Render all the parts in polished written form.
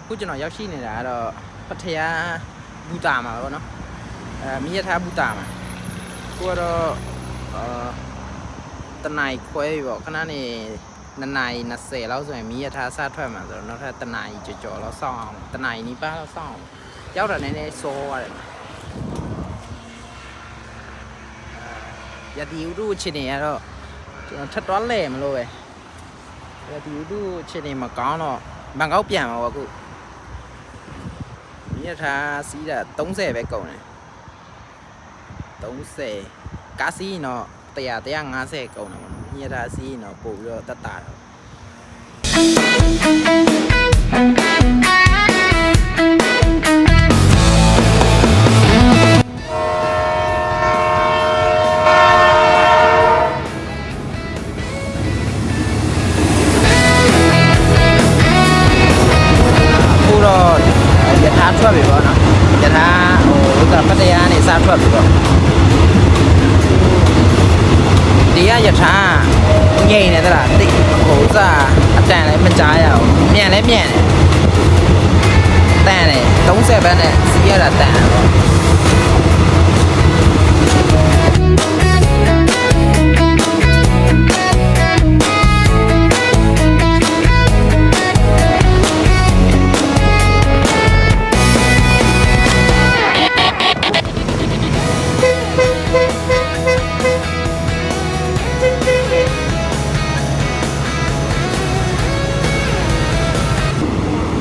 ခုကျွန်တော်ရောက်ရှိနေတာကတော့ပထယာဘူတာမှာပေါ့နော်မိရထားဘူတာမှာကိုကတော့တနိုင်ခွဲပြီပေါ့ခဏနေ2နာရီ20လောက်ဆိုရင်မိရထားစထွက်မှာဆိုတော့နောက်ထပ်1နာရီကြော်လောက်စောင့်အောင်1နာရီနီးပါးလောက်စောင့်အောင်ရောက်တာနည်းနည်းစောရတယ်ရတီဥတုအခြေအနေကတော့ကျွန်တော်ထပ်သွားလဲမလို့ပဲရတီဥတုအခြေအနေမကောင်းတော့ဘန်ကောက်ပြန်မှာပေါ့အခုမိရထားစီးတာ30ပဲကုန်တယ်30ကားစီးတော့150ကုန်တယ်ပေါ့နော်မိရထားစီးတော့ပို့ပြီးတော့တက်တာတော့ထွက်ပြီပေါ့နော်ယထာဟိုပတ္တရားနေစထွက်ပြီပေါ့ဒီကယထာငိမ့်နေသလားတိတ်ဟိုစအတန်လည်းမကြားရအောင်မြန်လည်းမြန်တယ်တန်တယ်30ဘက်နဲ့စီးရတာတန်တယ်ပေါ့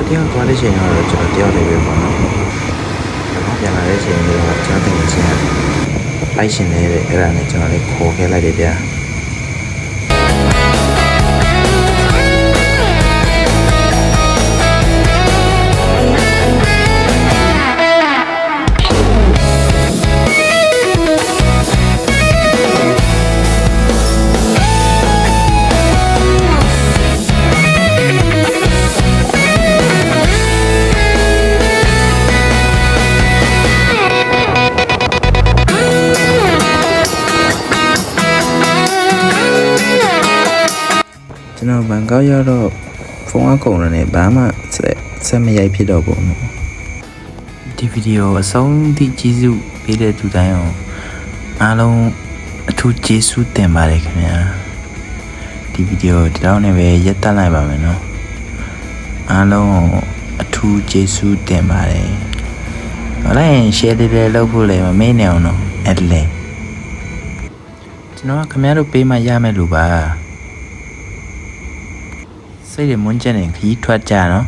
တယောက်သွားတဲ့ချိန်ကတော့ကျွန်တော်တယောက်တည်းပဲပေါ့နော်။ပြန်လာတဲ့ချိန်ကတော့ကျွန်တော်တင်ချင်းလိုက်ရှင်နေတဲ့အဲ့ဒါနဲ့ကျွန်တော်လေးခေါ်ခဲ့လိုက်တယ်ဗျာ။ကျွန်တော်ဘန်ကောက်ရောက်တော့ဖုန်းအကုန်လုံးနဲ့ဘာမှဆက်မရိုက်ဖြစ်တော့ဘူးနော်ဒီဗီဒီယိုအဆုံးထိကြည့်စုပေးတဲ့သူတိုင်းအောင်အားလုံးအထူးကျေးဇူးတင်ပါတယ်ခင်ဗျာဒီဗီဒီယိုဒီတော့နဲ့ပဲရပ်တန့်လိုက်ပါမယ်နော်အားလုံးအထူးကျေးဇူးတင်ပါတယ်ဟုတ်လား share လေးလုပ်ဖို့လည်းမမေ့နဲ့အောင်နော်အဲ့လေကျွန်တော်ကခင်ဗျားတို့ပေးမှရမယ်လို့ပါစိတ်ရမွန်းကျက်နေခီးထွက်ကြနော်